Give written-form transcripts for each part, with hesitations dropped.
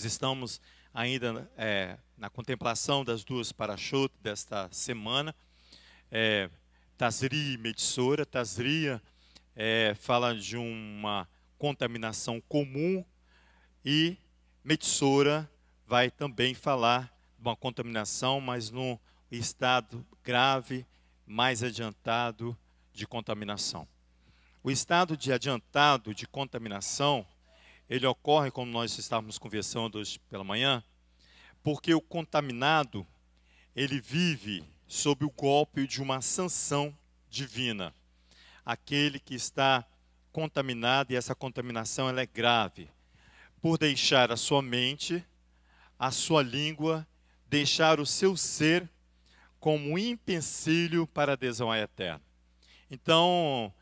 Nós estamos ainda na contemplação das duas parashot desta semana, Tazri e Metzora. Tazria fala de uma contaminação comum e Metzora vai também falar de uma contaminação, mas num estado grave, mais adiantado de contaminação. O estado de adiantado de contaminação, ele ocorre, como nós estávamos conversando hoje pela manhã, porque o contaminado, ele vive sob o golpe de uma sanção divina. Aquele que está contaminado, e essa contaminação ela é grave, por deixar a sua mente, a sua língua, deixar o seu ser como um empecilho para a adesão à eterna. Então,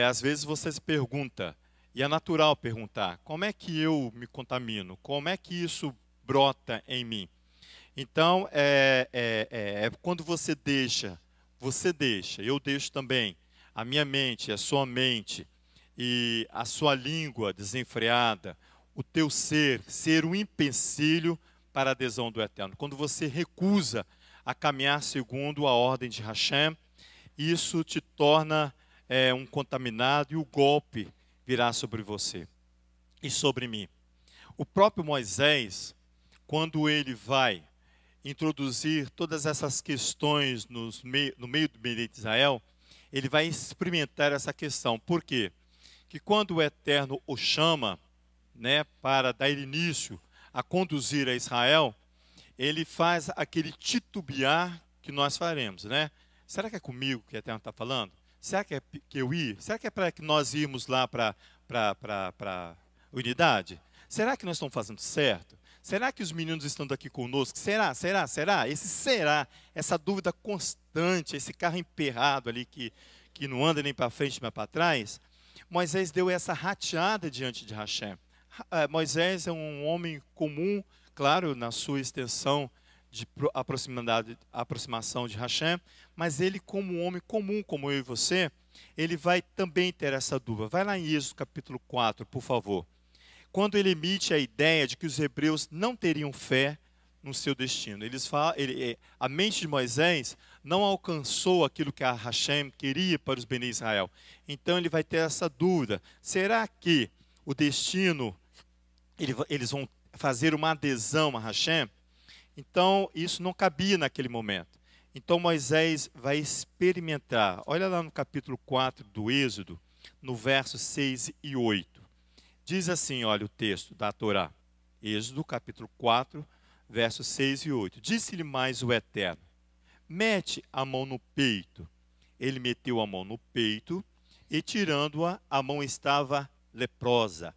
às vezes você se pergunta, e é natural perguntar, como é que eu me contamino? Como é que isso brota em mim? Então, quando você deixa, eu deixo também, a minha mente, a sua mente, e a sua língua desenfreada, o teu ser um empecilho para a adesão do Eterno. Quando você recusa a caminhar segundo a ordem de Hashem, isso te torna um contaminado e o golpe virá sobre você e sobre mim. O próprio Moisés, quando ele vai introduzir todas essas questões no meio do Bnei Israel, ele vai experimentar essa questão. Por quê? Que quando o Eterno o chama, para dar início a conduzir a Israel, ele faz aquele titubear que nós faremos, Será que é comigo que o Eterno está falando? Será que é que eu ir? Será que é para que nós irmos lá para a unidade? Será que nós estamos fazendo certo? Será que os meninos estão aqui conosco? Será? Esse será, essa dúvida constante, esse carro emperrado ali que não anda nem para frente nem para trás, Moisés deu essa rateada diante de Hashem. Moisés é um homem comum, claro, na sua extensão de aproximação de Hashem, mas ele, como um homem comum, como eu e você, ele vai também ter essa dúvida. Vai lá em Êxodo capítulo 4, por favor. Quando ele emite a ideia de que os hebreus não teriam fé no seu destino. A mente de Moisés não alcançou aquilo que a Hashem queria para os Bnei Israel. Então ele vai ter essa dúvida. Será que o destino, eles vão fazer uma adesão a Hashem? Então, isso não cabia naquele momento. Então, Moisés vai experimentar. Olha lá no capítulo 4 do Êxodo, no versos 6 e 8. Diz assim, olha o texto da Torá. Êxodo, capítulo 4, versos 6 e 8. Disse-lhe mais o Eterno, mete a mão no peito. Ele meteu a mão no peito e, tirando-a, a mão estava leprosa,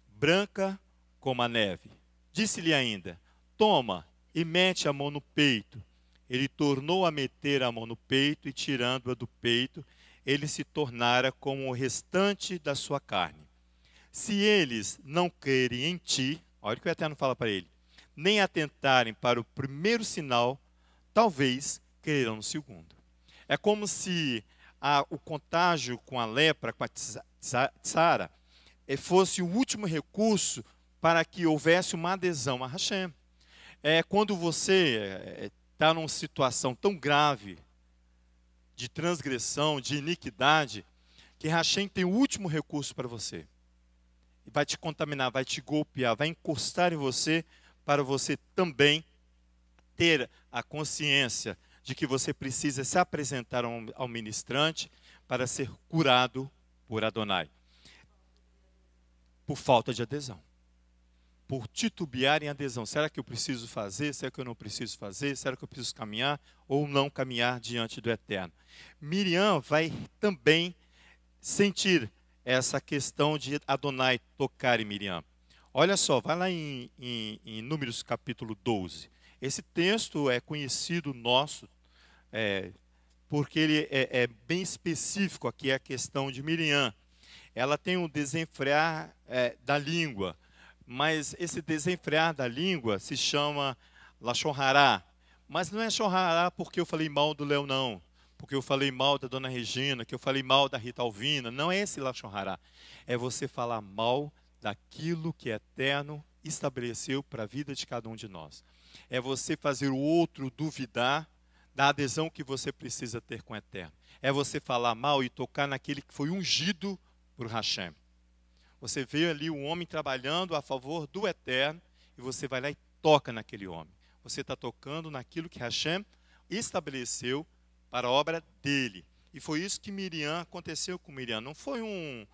branca como a neve. Disse-lhe ainda, toma e mete a mão no peito. Ele tornou a meter a mão no peito e, tirando-a do peito, ele se tornara como o restante da sua carne. Se eles não crerem em ti, olha o que o Eterno fala para ele, nem atentarem para o primeiro sinal, talvez crerão no segundo. É como se o contágio com a lepra, com a tzara, fosse o último recurso para que houvesse uma adesão a Hashem. Quando você está numa situação tão grave de transgressão, de iniquidade, que Hashem tem o último recurso para você. E vai te contaminar, vai te golpear, vai encostar em você para você também ter a consciência de que você precisa se apresentar ao ministrante para ser curado por Adonai. Por falta de adesão. Por titubear em adesão. Será que eu preciso fazer? Será que eu não preciso fazer? Será que eu preciso caminhar ou não caminhar diante do Eterno? Miriam vai também sentir essa questão de Adonai tocar em Miriam. Olha só, vai lá em Números capítulo 12. Esse texto é conhecido nosso, porque ele é bem específico aqui, a questão de Miriam. Ela tem um desenfrear da língua, mas esse desenfrear da língua se chama Lashon Hará. Mas não é Lashon Hará porque eu falei mal do Léo, não. Porque eu falei mal da Dona Regina, que eu falei mal da Rita Alvina. Não é esse Lashon Hará. É você falar mal daquilo que é eterno estabeleceu para a vida de cada um de nós. É você fazer o outro duvidar da adesão que você precisa ter com o Eterno. É você falar mal e tocar naquele que foi ungido por Hashem. Você vê ali um homem trabalhando a favor do Eterno e você vai lá e toca naquele homem. Você está tocando naquilo que Hashem estabeleceu para a obra dele. E foi isso que aconteceu com Miriam. Não foi um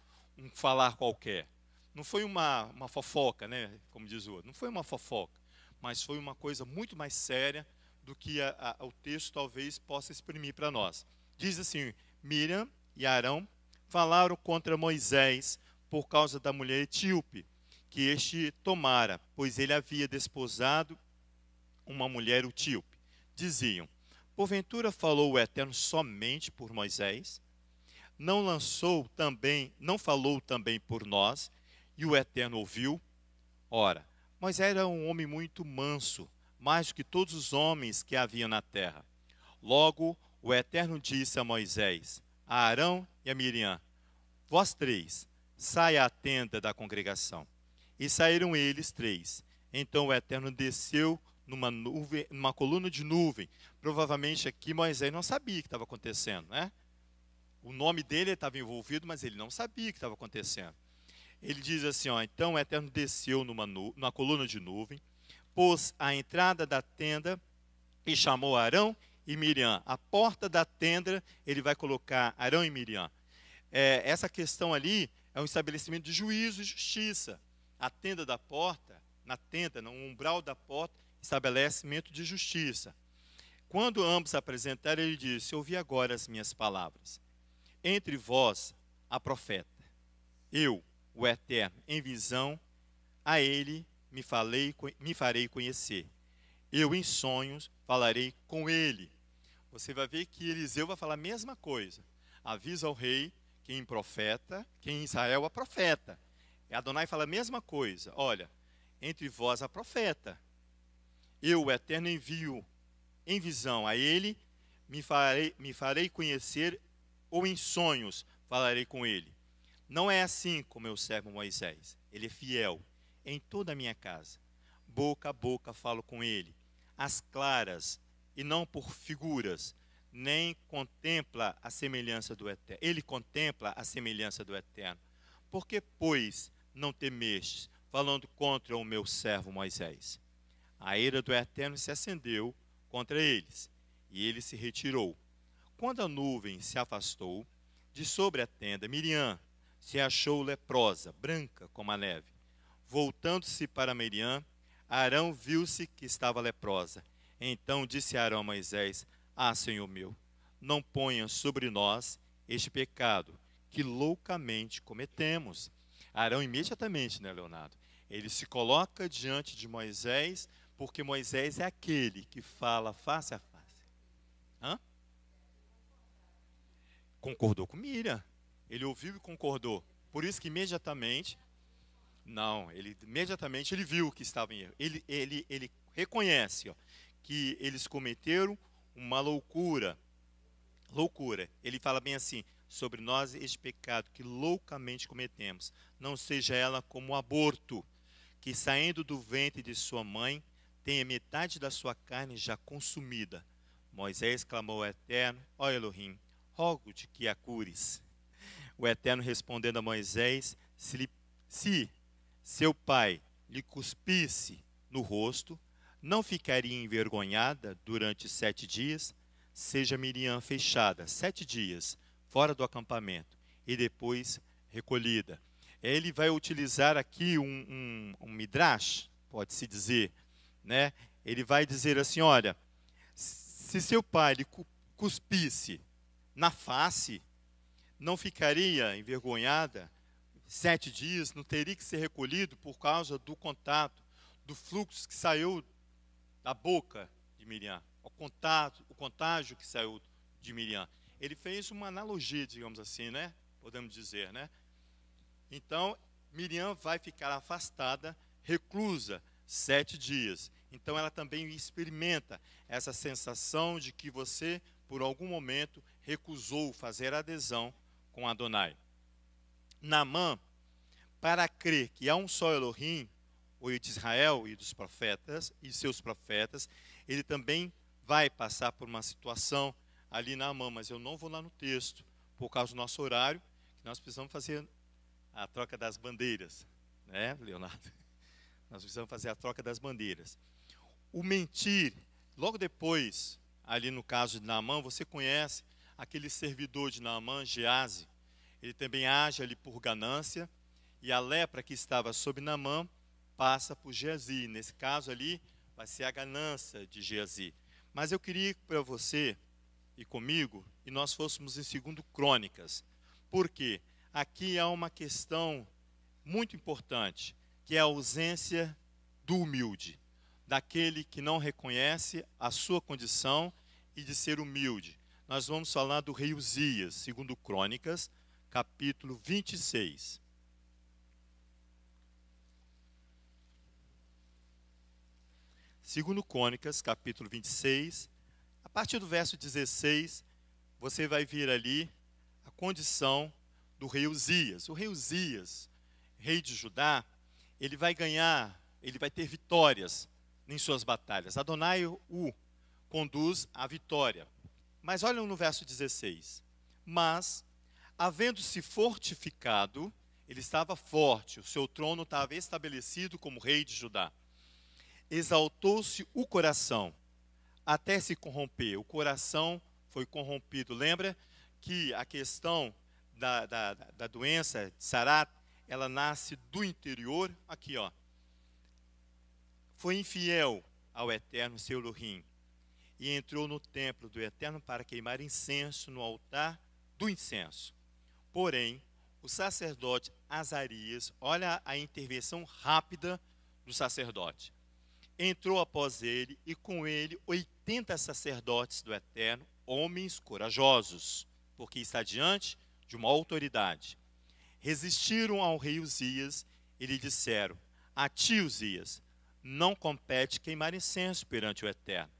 falar qualquer. Não foi uma fofoca, né? Como diz o outro. Não foi uma fofoca. Mas foi uma coisa muito mais séria do que o texto talvez possa exprimir para nós. Diz assim: Miriam e Arão falaram contra Moisés por causa da mulher etíope, que este tomara, pois ele havia desposado uma mulher etíope. Diziam: porventura falou o Eterno somente por Moisés? Não falou também por nós? E o Eterno ouviu? Ora, Moisés era um homem muito manso, mais do que todos os homens que havia na terra. Logo, o Eterno disse a Moisés, a Arão e a Miriam: vós três, saia à tenda da congregação. E saíram eles três. Então o Eterno desceu numa coluna de nuvem. Provavelmente aqui Moisés não sabia o que estava acontecendo, né? O nome dele estava envolvido, mas ele não sabia o que estava acontecendo. Ele diz assim, então o Eterno desceu numa coluna de nuvem, pôs à entrada da tenda e chamou Arão e Miriam. A porta da tenda, ele vai colocar Arão e Miriam. Essa questão ali é um estabelecimento de juízo e justiça. A tenda da porta, na tenda, no umbral da porta, estabelecimento de justiça. Quando ambos se apresentaram, ele disse: ouvi agora as minhas palavras. Entre vós, a profeta, eu, o Eterno, em visão, a ele me farei conhecer. Eu, em sonhos, falarei com ele. Você vai ver que Eliseu vai falar a mesma coisa. Avisa ao rei que em Israel há profeta. Adonai fala a mesma coisa. Olha, entre vós há profeta. Eu, o Eterno, envio em visão a ele, me farei conhecer, ou em sonhos falarei com ele. Não é assim com meu servo Moisés. Ele é fiel em toda a minha casa. Boca a boca falo com ele, às claras, e não por figuras, nem contempla a semelhança do Eterno. Ele contempla a semelhança do Eterno. Por que, pois, não temestes, falando contra o meu servo Moisés? A ira do Eterno se acendeu contra eles, e ele se retirou. Quando a nuvem se afastou de sobre a tenda, Miriam se achou leprosa, branca como a neve. Voltando-se para Miriam, Arão viu-se que estava leprosa. Então disse Arão a Moisés: Senhor meu, não ponha sobre nós este pecado que loucamente cometemos. Arão imediatamente, né, Leonardo? Ele se coloca diante de Moisés, porque Moisés é aquele que fala face a face. Concordou com Miriam. Ele ouviu e concordou. Por isso que imediatamente, ele viu que estava em erro. Ele reconhece que eles cometeram uma loucura. Ele fala bem assim: sobre nós este pecado que loucamente cometemos, não seja ela como o aborto, que saindo do ventre de sua mãe, tenha metade da sua carne já consumida. Moisés clamou ao Eterno: ó Elohim, rogo-te que a cures. O Eterno respondendo a Moisés: se seu pai lhe cuspisse no rosto, não ficaria envergonhada durante 7 dias? Seja Miriam fechada 7 dias fora do acampamento e depois recolhida. Ele vai utilizar aqui um midrash, pode-se dizer, né? Ele vai dizer assim: olha, se seu pai lhe cuspisse na face, não ficaria envergonhada 7 dias, não teria que ser recolhido por causa do contato, do fluxo que saiu da boca de Miriam, o contágio que saiu de Miriam. Ele fez uma analogia, digamos assim, né? Podemos dizer, né? Então, Miriam vai ficar afastada, reclusa 7 dias. Então, ela também experimenta essa sensação de que você, por algum momento, recusou fazer adesão com Adonai. Naamã, para crer que há um só Elohim, o rei de Israel e dos profetas e seus profetas, ele também vai passar por uma situação ali Naamã, mas eu não vou lá no texto, por causa do nosso horário, que nós precisamos fazer a troca das bandeiras, né, Leonardo? Nós precisamos fazer a troca das bandeiras. O mentir, logo depois, ali no caso de Naamã, você conhece aquele servidor de Naamã, Geazi. Ele também age ali por ganância, e a lepra que estava sobre Naamã passa por Geazi. Nesse caso ali, vai ser a ganância de Geazi. Mas eu queria para você e comigo, e nós fôssemos em 2 Crônicas. Por quê? Aqui há uma questão muito importante, que é a ausência do humilde, daquele que não reconhece a sua condição e de ser humilde. Nós vamos falar do rei Uzias, 2 Crônicas, capítulo 26. Segundo Crônicas, capítulo 26, a partir do verso 16, você vai ver ali a condição do rei Uzias. O rei Uzias, rei de Judá, ele vai ganhar, ele vai ter vitórias em suas batalhas. Adonai o conduz à vitória. Mas olham no verso 16. Mas, havendo-se fortificado, ele estava forte, o seu trono estava estabelecido como rei de Judá. Exaltou-se o coração, até se corromper. O coração foi corrompido. Lembra que a questão da doença de Sarat, ela nasce do interior. Aqui, ó. Foi infiel ao Eterno, seu Elohim, e entrou no templo do Eterno para queimar incenso no altar do incenso. Porém, o sacerdote Azarias, olha a intervenção rápida do sacerdote, entrou após ele, e com ele 80 sacerdotes do Eterno, homens corajosos, porque está diante de uma autoridade. Resistiram ao rei Uzias e lhe disseram: a ti, Uzias, não compete queimar incenso perante o Eterno,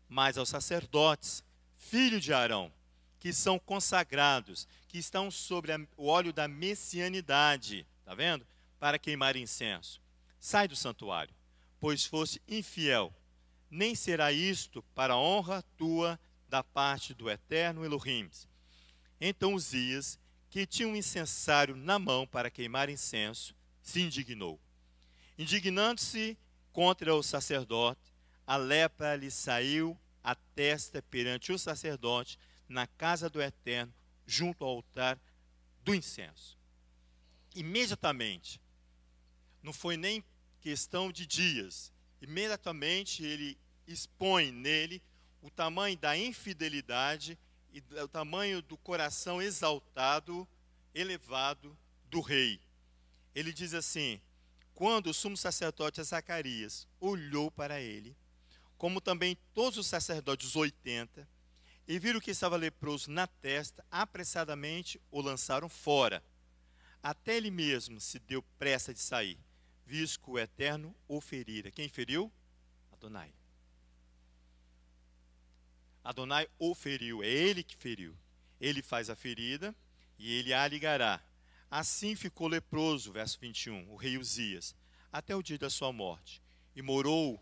mas aos sacerdotes, filho de Arão, que são consagrados, que estão sobre o óleo da messianidade, está vendo? Para queimar incenso. Sai do santuário, pois foste infiel, nem será isto para a honra tua da parte do Eterno Elohim. Então Uzias, que tinha um incensário na mão para queimar incenso, se indignou. Indignando-se contra o sacerdote, a lepra lhe saiu à testa perante o sacerdote na casa do Eterno, junto ao altar do incenso. Imediatamente, não foi nem questão de dias, imediatamente ele expõe nele o tamanho da infidelidade e o tamanho do coração exaltado, elevado do rei. Ele diz assim: quando o sumo sacerdote Zacarias olhou para ele, como também todos os sacerdotes, os 80, e viram que estava leproso na testa, apressadamente o lançaram fora. Até ele mesmo se deu pressa de sair, visto que o Eterno o ferira. Quem feriu? Adonai. Adonai o feriu, é ele que feriu. Ele faz a ferida e ele a ligará. Assim ficou leproso, verso 21, o rei Uzias, até o dia da sua morte. E morou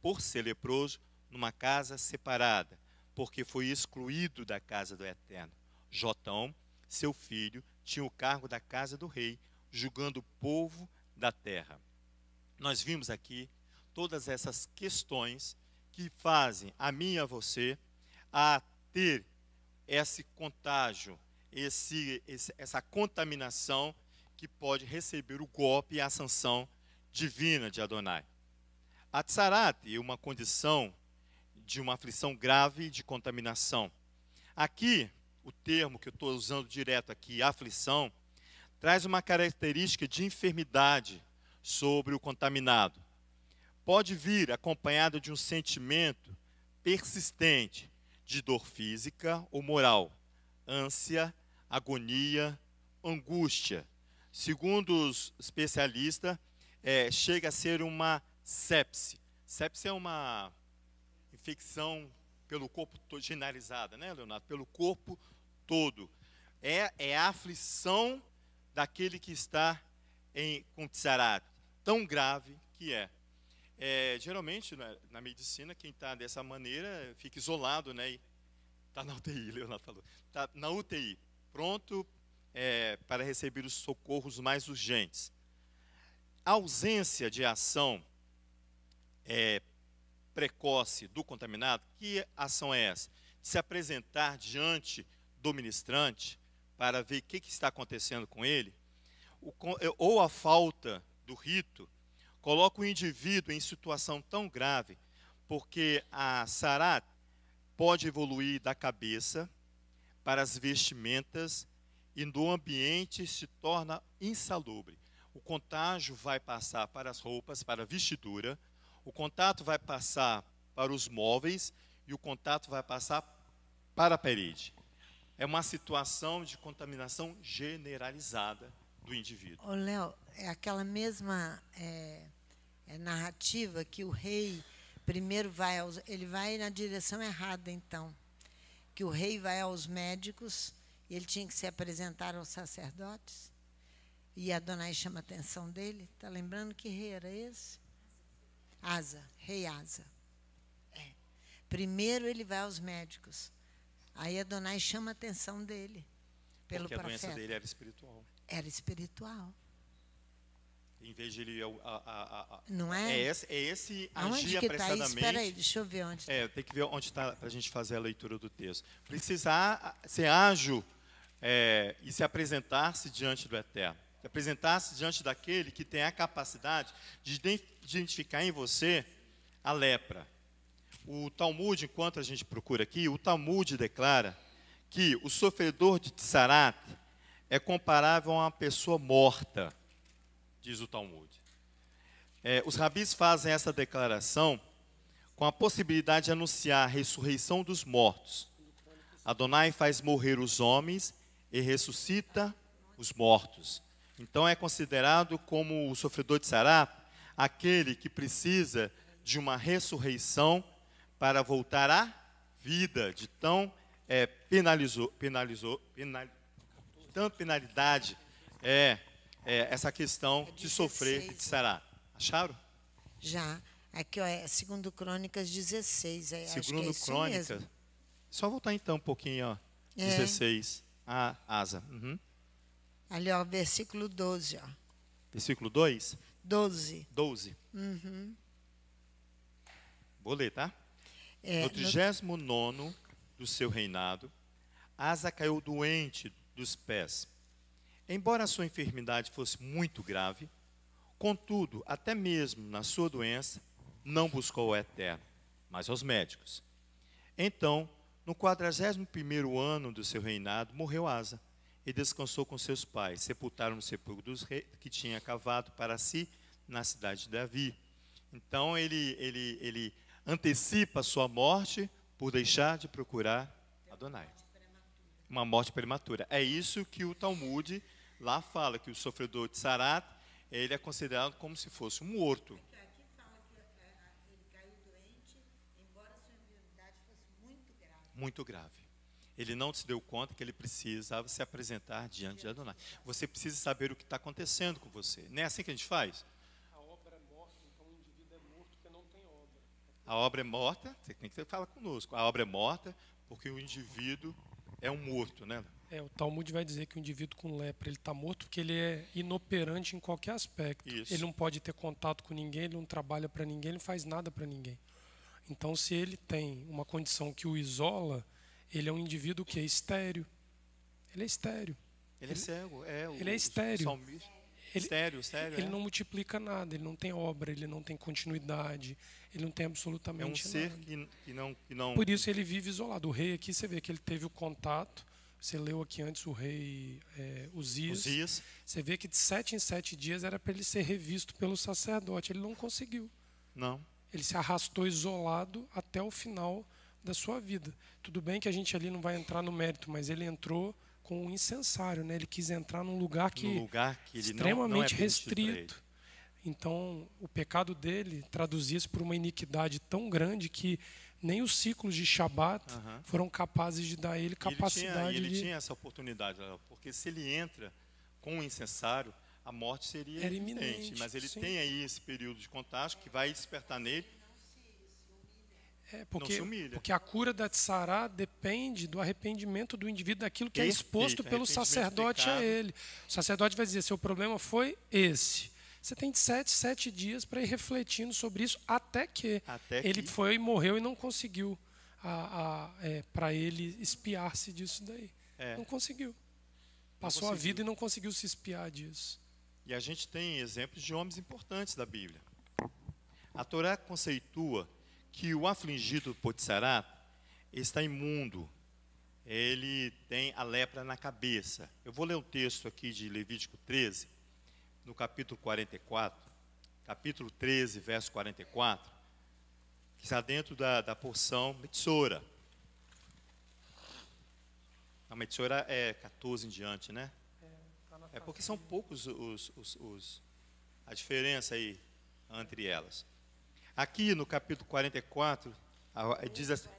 por ser leproso numa casa separada, porque foi excluído da casa do Eterno. Jotão, seu filho, tinha o cargo da casa do rei, julgando o povo da terra. Nós vimos aqui todas essas questões que fazem a mim e a você a ter esse contágio, essa contaminação que pode receber o golpe e a sanção divina de Adonai. A tsarat é uma condição de uma aflição grave de contaminação. Aqui, o termo que eu estou usando direto aqui, aflição, traz uma característica de enfermidade sobre o contaminado. Pode vir acompanhado de um sentimento persistente de dor física ou moral, ânsia, agonia, angústia. Segundo os especialistas, chega a ser uma sepse. Sepse é uma infecção pelo corpo todo, generalizada, né, Leonardo? Pelo corpo todo. É a aflição daquele que está com tsarat, tão grave que é. Geralmente, na medicina, quem está dessa maneira fica isolado, né? Está na UTI, Leonardo falou. Está na UTI, pronto para receber os socorros mais urgentes. A ausência de ação precoce do contaminado, que ação é essa? Se apresentar diante do ministrante para ver o que está acontecendo com ele, ou a falta do rito, coloca o indivíduo em situação tão grave, porque a sarat pode evoluir da cabeça para as vestimentas e do ambiente se torna insalubre. O contágio vai passar para as roupas, para a vestidura, o contato vai passar para os móveis e o contato vai passar para a parede. É uma situação de contaminação generalizada do indivíduo. Ô, Léo, é aquela mesma narrativa que o rei primeiro ele vai na direção errada, então. Que o rei vai aos médicos e ele tinha que se apresentar aos sacerdotes. E Adonai chama a atenção dele. Está lembrando que rei era esse? Asa, rei Asa. Primeiro ele vai aos médicos. Aí Adonai chama a atenção dele pelo porque profeta. A doença dele era espiritual. Era espiritual. Em vez de ele... Não é? Esse Aonde agir que apressadamente... Tá? Espera aí, deixa eu ver onde está. Tem que ver onde está para a gente fazer a leitura do texto. Precisar ser ágil e se apresentar-se diante do Eterno. Se apresentar-se diante daquele que tem a capacidade de identificar em você a lepra. O Talmud, enquanto a gente procura aqui, o Talmud declara que o sofredor de Tsarat é comparável a uma pessoa morta, diz o Talmud. Os rabis fazem essa declaração com a possibilidade de anunciar a ressurreição dos mortos. Adonai faz morrer os homens e ressuscita os mortos. Então é considerado como o sofredor de Tsarat aquele que precisa de uma ressurreição para voltar à vida, de tão tanta penalidade essa questão de sofrer de Tsarat. Acharam? Já. Aqui, ó, é 2 Crônicas 16. Segundo acho que é Crônicas. isso mesmo. Só voltar então um pouquinho, ó. 16. Asa. Uhum. Ali, ó, versículo 12, ó. Versículo 2? 12. 12. Uhum. Vou ler, tá? No 39º do seu reinado, Asa caiu doente dos pés. Embora a sua enfermidade fosse muito grave, contudo, até mesmo na sua doença, não buscou o Eterno, mas aos médicos. Então, no 41º ano do seu reinado, morreu Asa e descansou com seus pais. Sepultaram no sepulcro dos reis que tinha cavado para si na cidade de Davi. Então, ele antecipa a sua morte por deixar de procurar Adonai. Uma morte prematura. É isso que o Talmud lá fala, que o sofredor de Tsarat, ele é considerado como se fosse um morto. Aqui fala que ele caiu doente, embora sua enfermidade fosse muito grave. Muito grave. Ele não se deu conta que ele precisava se apresentar diante de Adonai. Você precisa saber o que está acontecendo com você. Não é assim que a gente faz? A obra é morta, então o indivíduo é morto porque não tem obra. A obra é morta, você tem que falar conosco. A obra é morta porque o indivíduo é um morto, né? O Talmud vai dizer que o indivíduo com lepra ele está morto porque ele é inoperante em qualquer aspecto. Isso. Ele não pode ter contato com ninguém, ele não trabalha para ninguém, ele não faz nada para ninguém. Então, se ele tem uma condição que o isola, ele é um indivíduo que é estéril. Ele é estéril. Ele é cego. Ele é estéril. Estéril. Ele não multiplica nada, ele não tem obra, ele não tem continuidade, ele não tem absolutamente nada. É um ser que não... Por isso ele vive isolado. O rei aqui, você vê que ele teve o contato. Você leu aqui antes o rei Uzias. Você vê que de 7 em 7 dias era para ele ser revisto pelo sacerdote. Ele não conseguiu. Não. Ele se arrastou isolado até o final da sua vida. Tudo bem que a gente ali não vai entrar no mérito, mas ele entrou com um incensário, né? Ele quis entrar num lugar que ele extremamente restrito. Então, o pecado dele traduzia-se por uma iniquidade tão grande que nem os ciclos de Shabat foram capazes de dar a ele capacidade ele tinha essa oportunidade, porque se ele entra com um incensário, a morte seria era iminente. iminente, Mas ele sim. tem aí esse período de contágio que vai despertar nele. Porque a cura da tsará depende do arrependimento do indivíduo, daquilo que é exposto pelo sacerdote a ele. O sacerdote vai dizer, seu problema foi esse. Você tem 7 dias para ir refletindo sobre isso, até que ele foi e morreu e não conseguiu para ele espiar-se disso daí. Não conseguiu. Passou a vida e não conseguiu se espiar disso. E a gente tem exemplos de homens importantes da Bíblia. A Torá conceitua que o afligido por tsará está imundo, ele tem a lepra na cabeça. Eu vou ler um texto aqui de Levítico 13, no capítulo 44, capítulo 13, verso 44, que está dentro da porção Metsora. A Metsora é 14 em diante, né? É porque são poucos a diferença aí entre elas. Aqui no capítulo 44, diz assim,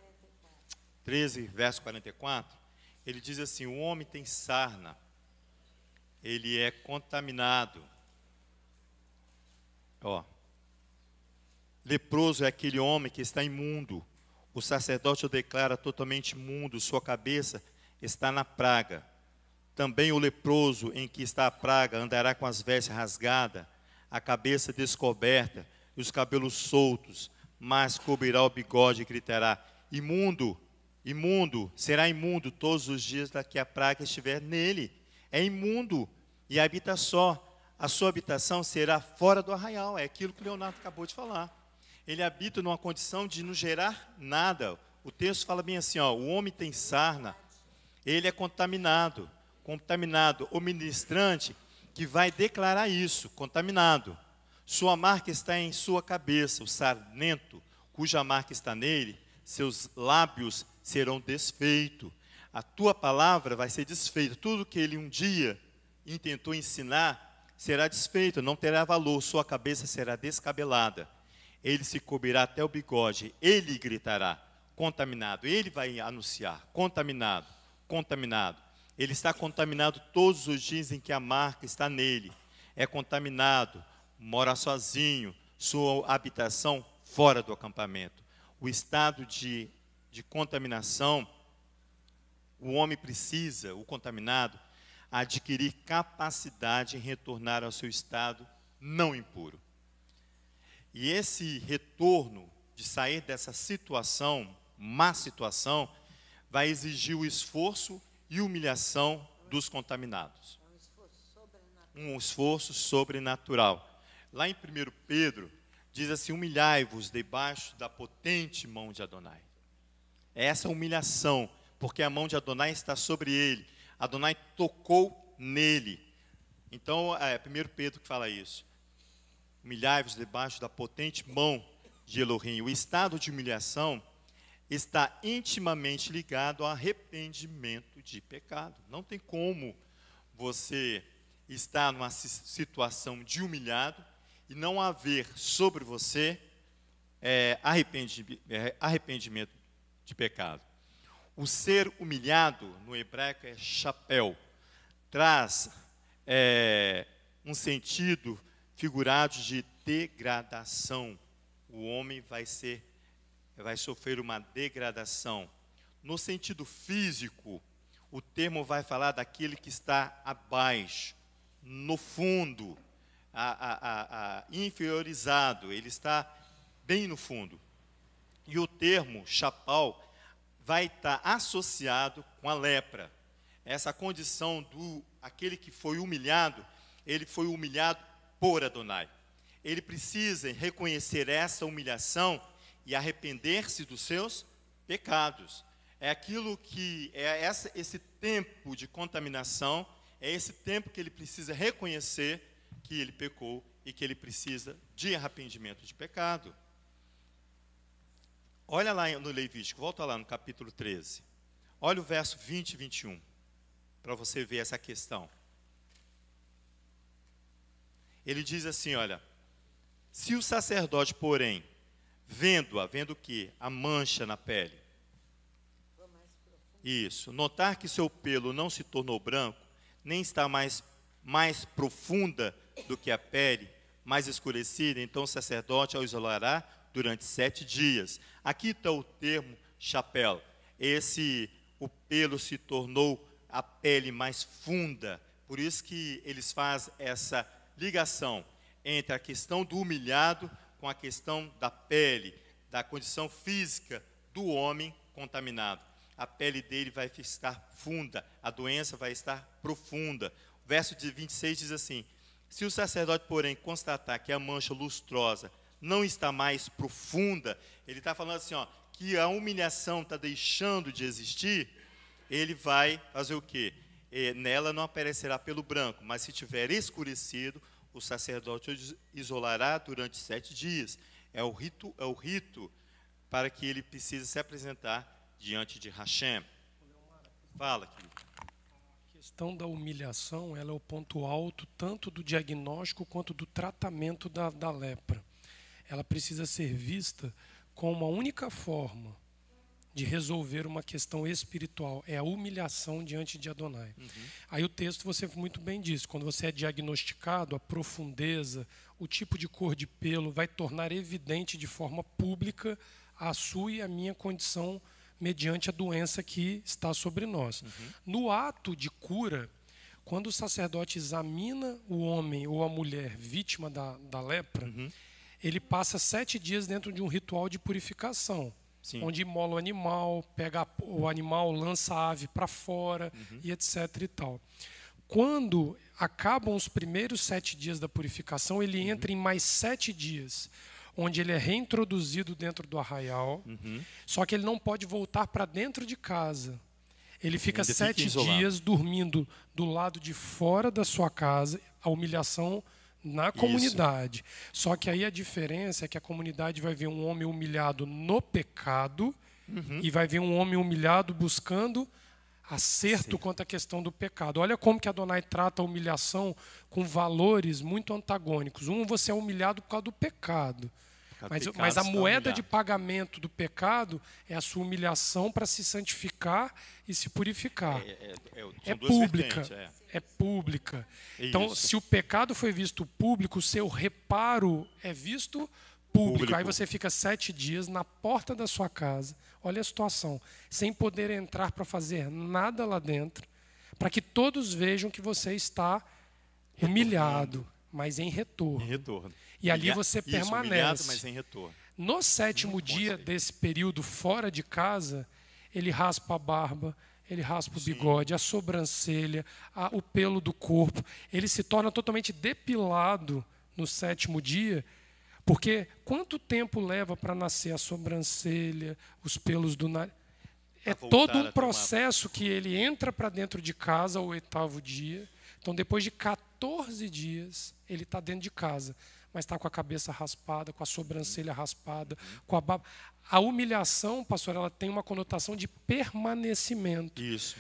13, verso 44, ele diz assim, o homem tem sarna, ele é contaminado. Leproso é aquele homem que está imundo, o sacerdote o declara totalmente imundo, sua cabeça está na praga. Também o leproso em que está a praga andará com as vestes rasgadas, a cabeça descoberta, e os cabelos soltos, mas cobrirá o bigode e gritará, imundo, imundo, será imundo todos os dias da que a praga estiver nele. É imundo e habita só. A sua habitação será fora do arraial. É aquilo que o Leonardo acabou de falar. Ele habita numa condição de não gerar nada. O texto fala bem assim, o homem tem sarna, ele é contaminado. Contaminado, o ministrante que vai declarar isso, contaminado. Sua marca está em sua cabeça, o sarnento, cuja marca está nele, seus lábios serão desfeitos. A tua palavra vai ser desfeita. Tudo que ele um dia intentou ensinar será desfeito, não terá valor. Sua cabeça será descabelada. Ele se cobrirá até o bigode. Ele gritará, contaminado. Ele vai anunciar, contaminado, contaminado. Ele está contaminado todos os dias em que a marca está nele. É contaminado. Mora sozinho, sua habitação fora do acampamento. O estado de contaminação, o homem precisa, o contaminado, adquirir capacidade em retornar ao seu estado não impuro. E esse retorno de sair dessa situação, má situação, vai exigir o esforço e humilhação dos contaminados. Um esforço sobrenatural. Lá em 1 Pedro, diz assim, humilhai-vos debaixo da potente mão de Adonai. É essa humilhação, porque a mão de Adonai está sobre ele. Adonai tocou nele. Então, é 1 Pedro que fala isso. Humilhai-vos debaixo da potente mão de Elohim. O estado de humilhação está intimamente ligado ao arrependimento de pecado. Não tem como você estar numa situação de humilhado e não haver sobre você arrependimento de pecado. O ser humilhado, no hebraico, é chapéu. Traz um sentido figurado de degradação. O homem vai sofrer uma degradação. No sentido físico, o termo vai falar daquele que está abaixo, no fundo, inferiorizado, ele está bem no fundo. E o termo chapau vai estar associado com a lepra. Essa condição aquele que foi humilhado, ele foi humilhado por Adonai. Ele precisa reconhecer essa humilhação e arrepender-se dos seus pecados. É aquilo que esse tempo de contaminação, é esse tempo que ele precisa reconhecer que ele pecou e que ele precisa de arrependimento de pecado. Olha lá no Levítico, volta lá no capítulo 13. Olha o verso 20 e 21, para você ver essa questão. Ele diz assim, olha, se o sacerdote, porém, vendo o quê? A mancha na pele. Isso, notar que seu pelo não se tornou branco, nem está mais mais profunda do que a pele, mais escurecida, então o sacerdote a isolará durante 7 dias. Aqui está o termo chapéu. O pelo se tornou a pele mais funda. Por isso que eles fazem essa ligação entre a questão do humilhado com a questão da pele, da condição física do homem contaminado. A pele dele vai estar funda, a doença vai estar profunda. O verso de 26 diz assim: se o sacerdote, porém, constatar que a mancha lustrosa não está mais profunda, ele está falando assim, ó, que a humilhação está deixando de existir, ele vai fazer o quê? Nela não aparecerá pelo branco, mas se tiver escurecido, o sacerdote o isolará durante 7 dias. É o rito para que ele precise se apresentar diante de Hashem. Fala, querido. A questão da humilhação, ela é o ponto alto tanto do diagnóstico quanto do tratamento da lepra. Ela precisa ser vista como a única forma de resolver uma questão espiritual, é a humilhação diante de Adonai. Aí o texto você muito bem disse, quando você é diagnosticado, a profundeza, o tipo de cor de pelo vai tornar evidente de forma pública a sua e a minha condição mediante a doença que está sobre nós. No ato de cura, quando o sacerdote examina o homem ou a mulher vítima da lepra, ele passa 7 dias dentro de um ritual de purificação. Sim. Onde imola o animal, pega o animal, lança a ave para fora e etc. e tal. Quando acabam os primeiros 7 dias da purificação, ele entra em mais 7 dias, onde ele é reintroduzido dentro do arraial, só que ele não pode voltar para dentro de casa. Ele fica 7 dias dormindo do lado de fora da sua casa, a humilhação na comunidade. Só que aí a diferença é que a comunidade vai ver um homem humilhado no pecado e vai ver um homem humilhado buscando acerto quanto à questão do pecado. Olha como que Adonai trata a humilhação com valores muito antagônicos. Você é humilhado por causa do pecado. Mas a moeda de pagamento do pecado é a sua humilhação para se santificar e se purificar. É pública. É pública. Então, se o pecado foi visto público, o seu reparo é visto público. Aí você fica 7 dias na porta da sua casa, olha a situação, sem poder entrar para fazer nada lá dentro, para que todos vejam que você está humilhado, mas em retorno. E ali você permanece. Humilhado, mas em retorno. No 7º dia desse período fora de casa, ele raspa a barba, ele raspa o bigode, a sobrancelha, o pelo do corpo. Ele se torna totalmente depilado no 7º dia, porque quanto tempo leva para nascer a sobrancelha, os pelos do nariz? É todo um processo que ele entra para dentro de casa ao 8º dia. Então, depois de 14 dias, ele está dentro de casa, mas está com a cabeça raspada, com a sobrancelha raspada, com a barba. A humilhação, pastor, ela tem uma conotação de permanecimento. Isso.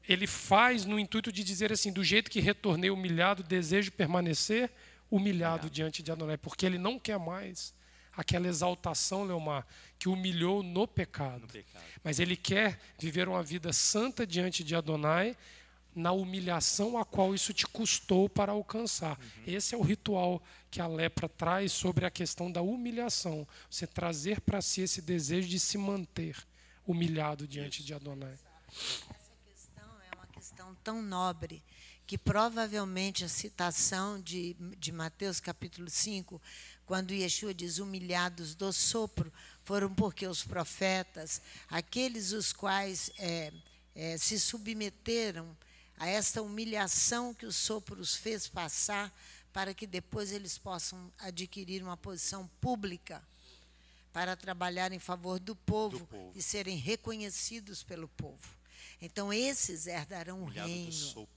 Ele faz no intuito de dizer assim, do jeito que retornei humilhado, desejo permanecer humilhado diante de Adonai, porque ele não quer mais aquela exaltação, Leomar, que humilhou no pecado. Mas ele quer viver uma vida santa diante de Adonai, na humilhação a qual isso te custou para alcançar. Esse é o ritual que a lepra traz sobre a questão da humilhação. Você trazer para si esse desejo de se manter humilhado diante de Adonai. Essa questão é uma questão tão nobre que provavelmente a citação de Mateus capítulo 5, quando Yeshua diz humilhados do sopro, foram porque os profetas, aqueles os quais se submeteram a esta humilhação que o sopro os fez passar, para que depois eles possam adquirir uma posição pública para trabalhar em favor do povo e serem reconhecidos pelo povo. Então, esses herdarão o reino.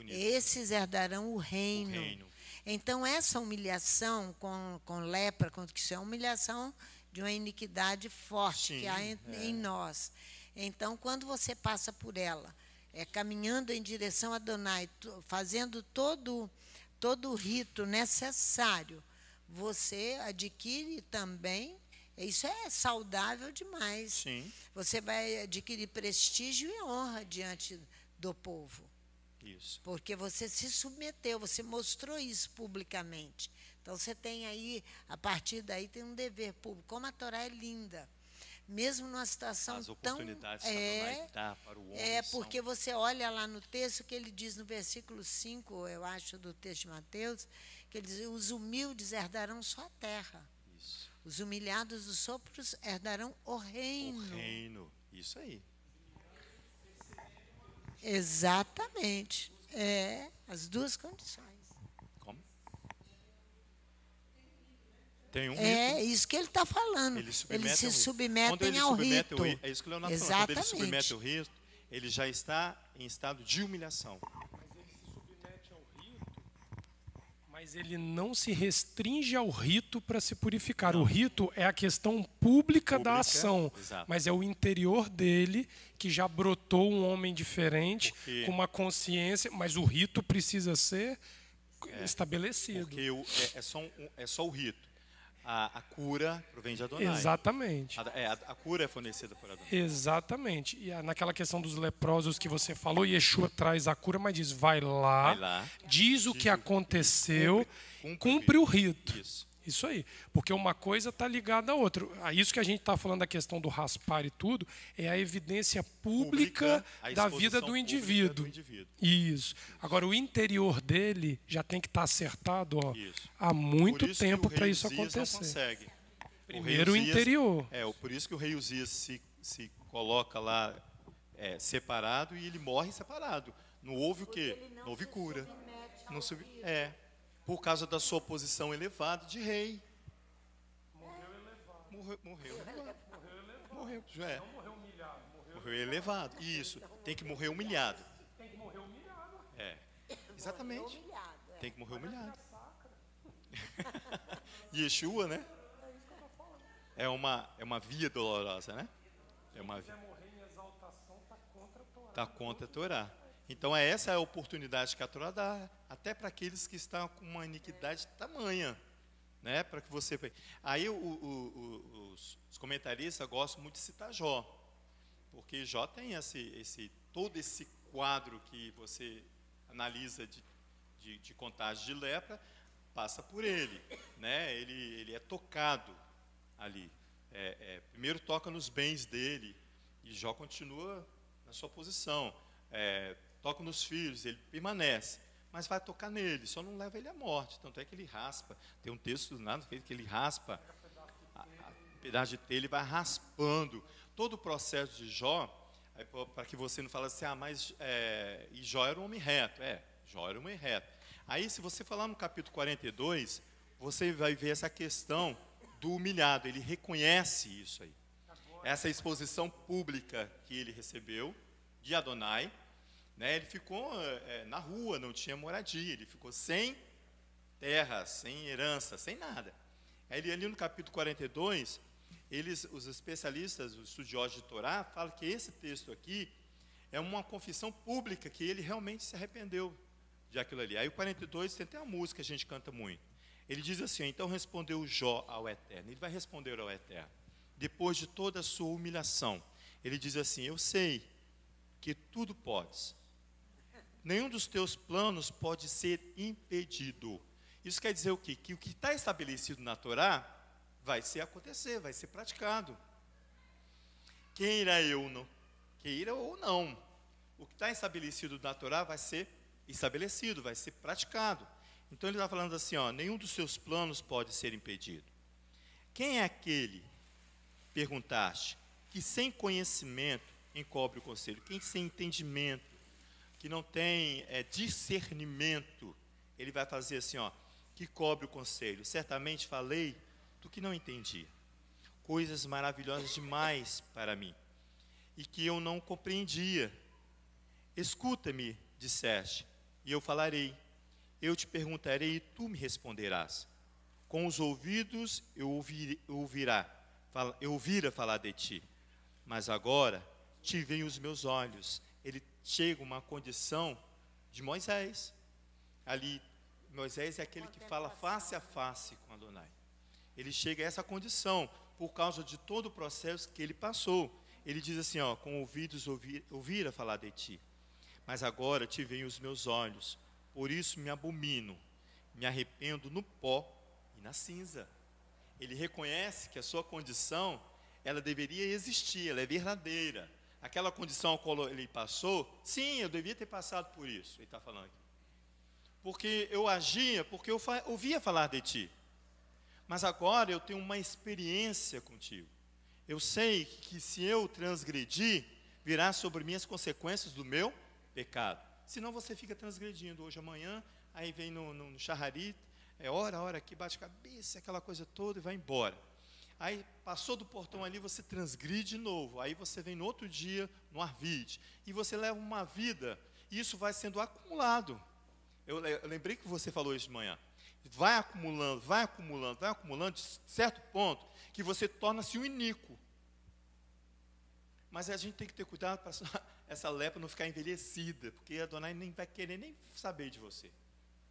Esses herdarão o reino. Então, essa humilhação com lepra, que isso é humilhação de uma iniquidade forte que há em nós. Então, quando você passa por ela, caminhando em direção a Adonai, fazendo todo o rito necessário, você adquire também, isso é saudável demais. Sim. Você vai adquirir prestígio e honra diante do povo. Isso. Porque você se submeteu, você mostrou isso publicamente. Então você tem aí, a partir daí, tem um dever público. Como a Torá é linda. Mesmo numa situação as tão... oportunidades que Adonai dá para o homem porque você olha lá no texto que ele diz no versículo 5, eu acho, do texto de Mateus, que ele diz, os humildes herdarão só a terra. Isso. Os humilhados dos sopros herdarão o reino. O reino, isso aí. Exatamente. As duas condições. Como? Tem um rito. Isso que ele está falando. Eles se submetem ao rito. É isso que o Leonardo falou. Quando ele se submete ao rito, ele já está em estado de humilhação. Mas ele não se restringe ao rito para se purificar. Não. O rito é a questão pública da ação, exato. Mas é o interior dele que já brotou um homem diferente, com uma consciência, mas o rito precisa ser estabelecido. Porque é só o rito. A cura provém de Adonai. Exatamente. A cura é fornecida por Adonai. Exatamente. E naquela questão dos leprosos que você falou, Yeshua traz a cura, mas diz, vai lá diz o que aconteceu, cumpre o rito. Isso aí. Porque uma coisa está ligada à outra. Isso que a gente está falando da questão do raspar e tudo, é a evidência pública da vida do indivíduo. Isso. Agora, o interior dele já tem que estar acertado há muito tempo para isso acontecer. Primeiro o interior. Por isso que o rei Uzias se coloca lá separado e ele morre separado. Não houve o quê? Não houve cura. Não por causa da sua posição elevada de rei. Morreu humilhado. Morreu elevado. Isso. Tem que morrer humilhado. Tem que morrer humilhado. Exatamente. Tem que morrer humilhado. Yeshua, né? É uma via dolorosa, né? Se quiser morrer em exaltação, está contra a Torá. Está contra a Torá. Então, essa é a oportunidade que a Torá dá, até para aqueles que estão com uma iniquidade tamanha, né? Para que você... Aí, os comentaristas gostam muito de citar Jó, porque Jó tem todo esse quadro que você analisa de contágio de lepra, passa por ele, né? Ele é tocado ali. Primeiro toca nos bens dele, e Jó continua na sua posição. Toca nos filhos, ele permanece, mas vai tocar nele, só não leva ele à morte. Tanto é que ele raspa. Tem um texto nada feito que ele raspa um pedaço de telha, ele vai raspando. Todo o processo de Jó, para que você não fale assim, e Jó era um homem reto. Jó era um homem reto. Aí, se você falar no capítulo 42, você vai ver essa questão do humilhado. Ele reconhece isso aí. Essa exposição pública que ele recebeu de Adonai, né? Ele ficou na rua, não tinha moradia, ele ficou sem terra, sem herança, sem nada. Aí, ali no capítulo 42, os especialistas, os estudiosos de Torá, falam que esse texto aqui é uma confissão pública, que ele realmente se arrependeu de aquilo ali. Aí o 42 tem até uma música que a gente canta muito. Ele diz assim, então respondeu Jó ao Eterno. Ele vai responder ao Eterno. Depois de toda a sua humilhação, ele diz assim, eu sei que tudo podes. Nenhum dos teus planos pode ser impedido. Isso quer dizer o quê? Que o que está estabelecido na Torá vai acontecer, vai ser praticado. Queira ou não, o que está estabelecido na Torá vai ser estabelecido, vai ser praticado. Então ele está falando assim, nenhum dos seus planos pode ser impedido. Quem é aquele, perguntaste, que sem conhecimento encobre o conselho? Quem sem entendimento, que não tem discernimento, ele vai fazer assim, que cobre o conselho. Certamente falei do que não entendia, coisas maravilhosas demais para mim, e que eu não compreendia. Escuta-me, disseste, e eu falarei. Eu te perguntarei e tu me responderás. Com os ouvidos eu ouvira falar de ti, mas agora te veem os meus olhos. Ele chega a uma condição de Moisés. Ali, Moisés é aquele que fala face a face com Adonai. Ele chega a essa condição por causa de todo o processo que ele passou. Ele diz assim, com ouvidos ouvira falar de ti, mas agora te veem os meus olhos. Por isso me abomino, me arrependo no pó e na cinza. Ele reconhece que a sua condição, ela deveria existir, ela é verdadeira. Aquela condição a qual ele passou, sim, eu devia ter passado por isso, ele está falando aqui. Porque eu agia, porque eu ouvia falar de ti. Mas agora eu tenho uma experiência contigo. Eu sei que se eu transgredir, virá sobre mim as consequências do meu pecado. Senão você fica transgredindo hoje, amanhã, aí vem no charrari, hora aqui, bate cabeça, aquela coisa toda e vai embora. Aí passou do portão ali, você transgride de novo. Aí você vem no outro dia, no arvide. E você leva uma vida, e isso vai sendo acumulado. Eu lembrei que você falou isso de manhã. Vai acumulando, de certo ponto, que você torna-se um iníquo. Mas a gente tem que ter cuidado para essa lepra não ficar envelhecida, porque a Adonai nem vai querer nem saber de você.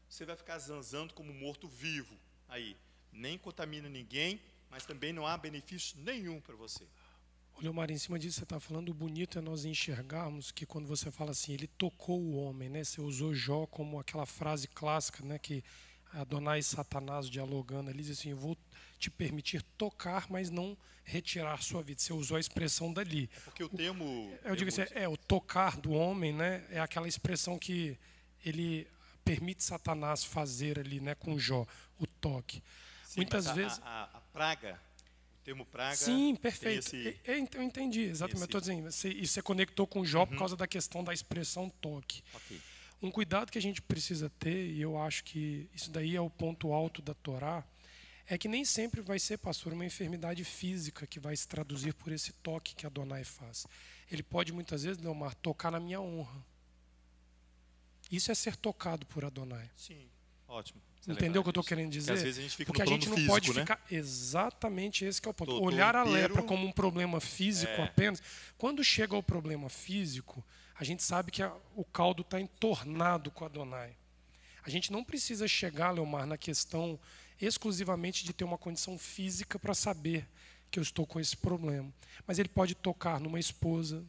Você vai ficar zanzando como morto-vivo aí. Nem contamina ninguém, mas também não há benefício nenhum para você. Olha, Omar, em cima disso você está falando, o bonito é nós enxergarmos que quando você fala assim, ele tocou o homem, né? Você usou Jó como aquela frase clássica, né? Que Adonai e Satanás dialogando ali, diz assim, eu vou te permitir tocar, mas não retirar sua vida. Você usou a expressão dali. É porque o termo... Eu digo assim, o tocar do homem, né? É aquela expressão que ele permite Satanás fazer ali, né? Com Jó, o toque. Sim, muitas vezes... A praga... O termo praga... Sim, perfeito. Eu entendi, exatamente. Eu estou dizendo, você conectou com Jó por causa da questão da expressão toque. Okay. Um cuidado que a gente precisa ter, e eu acho que isso daí é o ponto alto da Torá, é que nem sempre vai ser, pastor, uma enfermidade física que vai se traduzir por esse toque que Adonai faz. Ele pode muitas vezes, Leomar, tocar na minha honra. Isso é ser tocado por Adonai. Sim, ótimo. Entendeu o que eu estou querendo dizer? Às vezes a gente fica porque a gente não físico, pode né? ficar... Exatamente esse que é o ponto. Tô Olhar inteiro... a lepra como um problema físico apenas. Quando chega ao problema físico, a gente sabe que o caldo está entornado com Adonai. A gente não precisa chegar, Leomar, na questão exclusivamente de ter uma condição física para saber que eu estou com esse problema. Mas ele pode tocar numa esposa,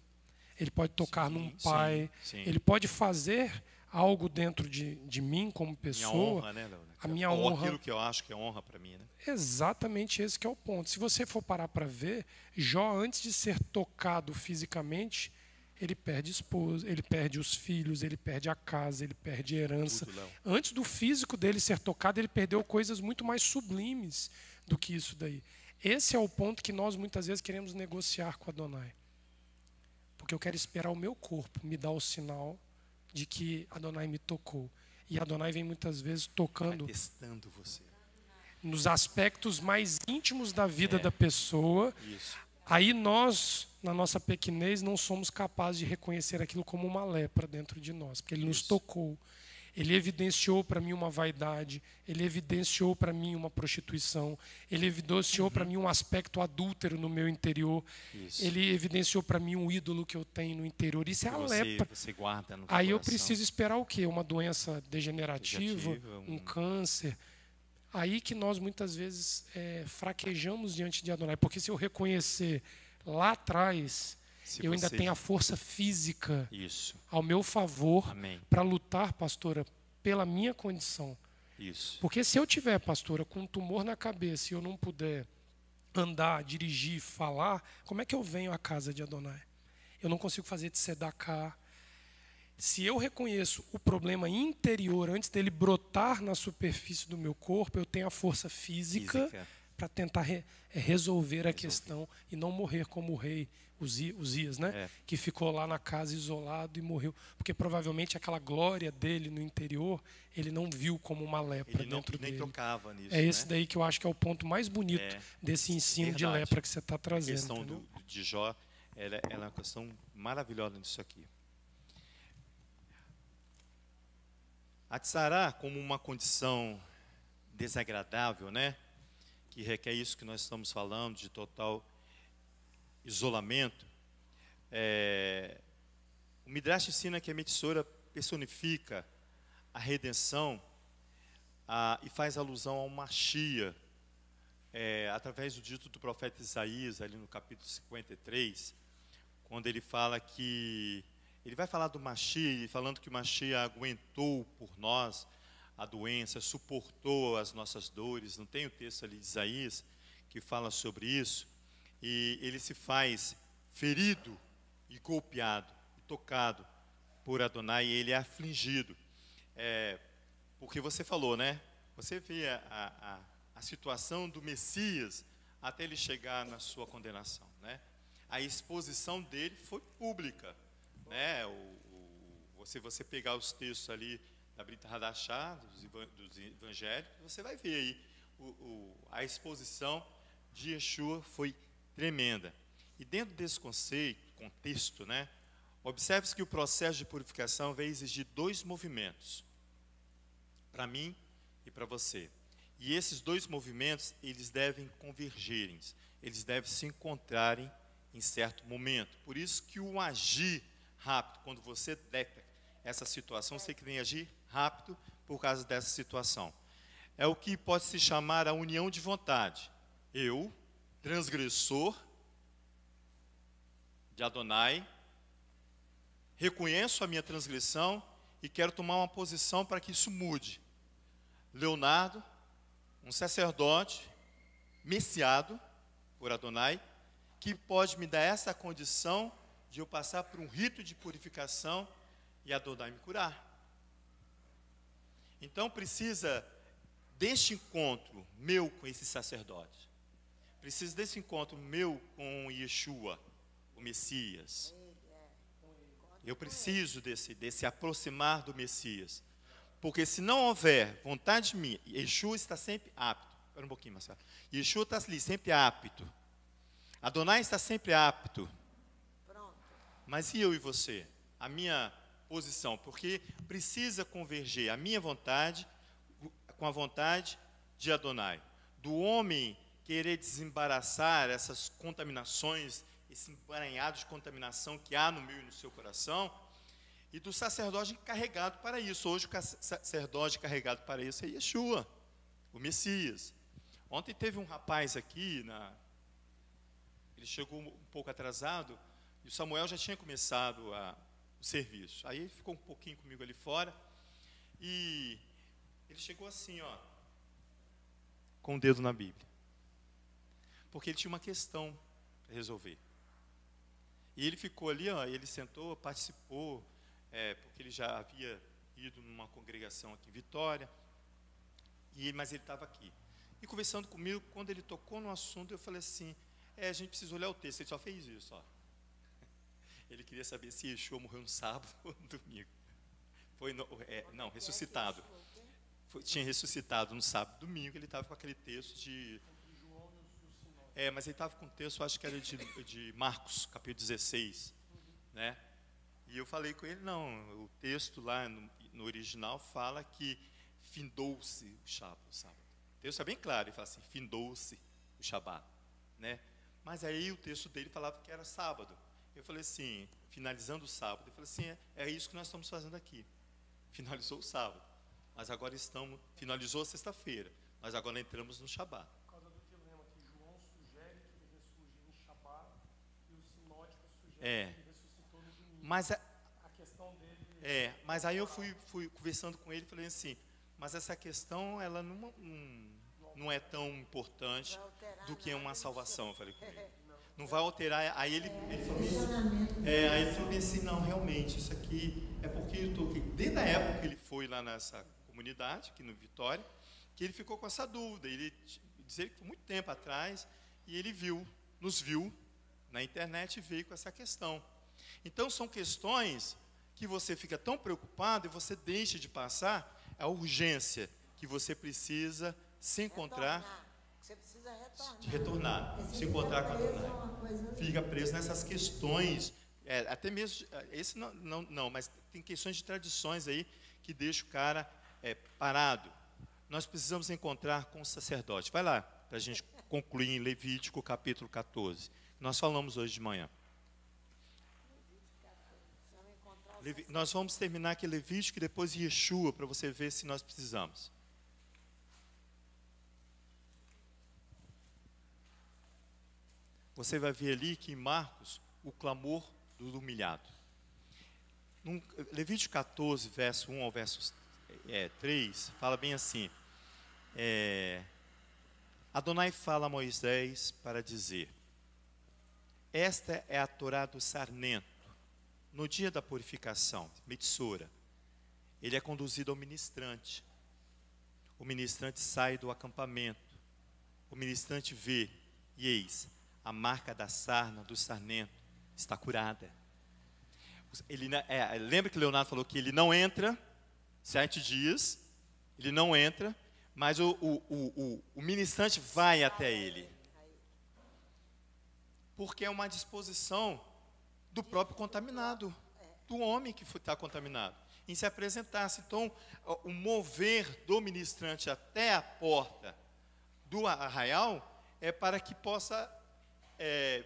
ele pode tocar num pai, ele pode fazer algo dentro de mim como pessoa. Minha honra, né, Leonardo? A minha honra. Aquilo que eu acho que é honra para mim, né? Exatamente esse que é o ponto. Se você for parar para ver, Jó, antes de ser tocado fisicamente, ele perde esposa, ele perde os filhos, ele perde a casa, ele perde a herança. Tudo, antes do físico dele ser tocado, ele perdeu coisas muito mais sublimes do que isso daí. Esse é o ponto que nós muitas vezes queremos negociar com Adonai. Porque eu quero esperar o meu corpo me dar o sinal de que Adonai me tocou. E Adonai vem muitas vezes tocando, vai testando você nos aspectos mais íntimos da vida da pessoa. Isso. Aí nós, na nossa pequenez, não somos capazes de reconhecer aquilo como uma lepra dentro de nós, porque ele nos tocou. Ele evidenciou para mim uma vaidade, ele evidenciou para mim uma prostituição, ele evidenciou para mim um aspecto adúltero no meu interior, ele evidenciou para mim um ídolo que eu tenho no interior. Isso é a lepra. Você guarda no Aí eu coração. preciso esperar o quê? Uma doença degenerativa, um câncer. Aí que nós muitas vezes fraquejamos diante de Adonai, porque se eu reconhecer lá atrás, eu ainda tenho a força física ao meu favor para lutar, pastora, pela minha condição. Isso. Porque se eu tiver, pastora, com um tumor na cabeça e eu não puder andar, dirigir, falar, como é que eu venho à casa de Adonai? Eu não consigo fazer tzedakah. Se eu reconheço o problema interior antes dele brotar na superfície do meu corpo, eu tenho a força física para tentar resolver a questão e não morrer como o rei Uzias, né? Que ficou lá na casa isolado e morreu. Porque provavelmente aquela glória dele no interior, ele não viu como uma lepra dentro dele. Nem tocava nisso. É esse daí que eu acho que é o ponto mais bonito desse ensino de lepra que você está trazendo. A questão de Jó, ela é uma questão maravilhosa nisso aqui. A tzará, como uma condição desagradável, né? Que requer isso que nós estamos falando, de total isolamento. O Midrash ensina que a Metzora personifica a redenção e faz alusão ao Mashiach, através do dito do profeta Isaías, ali no capítulo 53, quando ele fala que ele vai falar do Mashiach, falando que o Mashiach aguentou por nós a doença, suportou as nossas dores. Não tem o texto ali de Isaías que fala sobre isso? E ele se faz ferido e golpeado, e tocado por Adonai, e ele é afligido. Porque você falou, né? Você vê a situação do Messias até ele chegar na sua condenação, né? A exposição dele foi pública, né? Se você pegar os textos ali da Brita Hadashah, dos evangelhos, você vai ver aí a exposição de Yeshua foi tremenda. E dentro desse contexto, né? Observe-se que o processo de purificação vai exigir 2 movimentos, para mim e para você. E esses 2 movimentos, eles devem convergirem, eles devem se encontrarem em certo momento. Por isso que o agir rápido, quando você detecta essa situação, você tem que agir rápido por causa dessa situação. É o que pode se chamar a união de vontade. Eu, transgressor de Adonai, reconheço a minha transgressão e quero tomar uma posição para que isso mude. Leonardo, um sacerdote, messiado por Adonai, que pode me dar essa condição de eu passar por um rito de purificação e Adonai me curar. Então precisa deste encontro meu com esse sacerdote, precisa desse encontro meu com Yeshua, o Messias. Eu preciso desse aproximar do Messias. Porque se não houver vontade minha, Yeshua está sempre apto. Espera um pouquinho, Marcelo. Yeshua está ali sempre apto. Adonai está sempre apto. Mas e eu e você? A minha posição, porque precisa converger a minha vontade com a vontade de Adonai. Do homem querer desembaraçar essas contaminações, esse emaranhado de contaminação que há no meu e no seu coração, e do sacerdote encarregado para isso. Hoje o sacerdote encarregado para isso é Yeshua, o Messias. Ontem teve um rapaz aqui, ele chegou um pouco atrasado, e o Samuel já tinha começado o serviço. Aí ele ficou um pouquinho comigo ali fora, e ele chegou assim, ó, com o dedo na Bíblia. Porque ele tinha uma questão para resolver. E ele ficou ali, ó, ele sentou, participou, porque ele já havia ido numa congregação aqui em Vitória, mas ele estava aqui. E conversando comigo, quando ele tocou no assunto, eu falei assim, a gente precisa olhar o texto. Ele só fez isso, ó. Ele queria saber se Yeshua morreu no sábado ou no domingo. Não, ressuscitado. Tinha ressuscitado no sábado e domingo, ele estava com aquele texto de... mas ele estava com o texto, acho que era de Marcos, capítulo 16, né? E eu falei com ele, não, o texto lá no original fala que findou-se o sábado. O texto é bem claro, ele fala assim, findou-se o Shabat, né? Mas aí o texto dele falava que era sábado. Eu falei assim, finalizando o sábado, eu falei assim, é isso que nós estamos fazendo aqui. Finalizou o sábado, mas agora finalizou a sexta-feira, mas agora entramos no Shabat. Por causa do dilema que João sugere que ele ressurge em Shabat e o sinótico sugere que ele ressuscitou no domingo. Mas a questão dele... mas aí eu fui conversando com ele e falei assim, mas essa questão, ela não é tão importante do que uma salvação, eu falei com ele. Não vai alterar, aí ele falou assim, não, realmente, isso aqui é porque eu estou aqui. Desde a época que ele foi lá nessa comunidade, aqui no Vitória, que ele ficou com essa dúvida. Ele dizia que foi muito tempo atrás, e ele nos viu na internet e veio com essa questão. Então, são questões que você fica tão preocupado e você deixa de passar a urgência que você precisa se encontrar. Você precisa retornar, se encontrar com a Adonai. Fica preso nessas questões, até mesmo, esse não, mas tem questões de tradições aí que deixam o cara parado. Nós precisamos encontrar com o sacerdote. Vai lá, para a gente concluir em Levítico capítulo 14. Nós falamos hoje de manhã. Nós vamos terminar aqui Levítico e depois Yeshua, para você ver se nós precisamos. Você vai ver ali que em Marcos, o clamor do humilhado. Levítico 14, verso 1 ao verso 3, fala bem assim, Adonai fala a Moisés para dizer, esta é a Torá do sarnento, no dia da purificação, Metsora, ele é conduzido ao ministrante, o ministrante sai do acampamento, o ministrante vê, e eis, a marca da sarna, do sarnento, está curada. Lembra que Leonardo falou que ele não entra, 7 dias, ele não entra, mas o ministrante vai até ele. Porque é uma disposição do próprio contaminado, do homem que está contaminado, em se apresentar-se. Então, o mover do ministrante até a porta do arraial é para que possa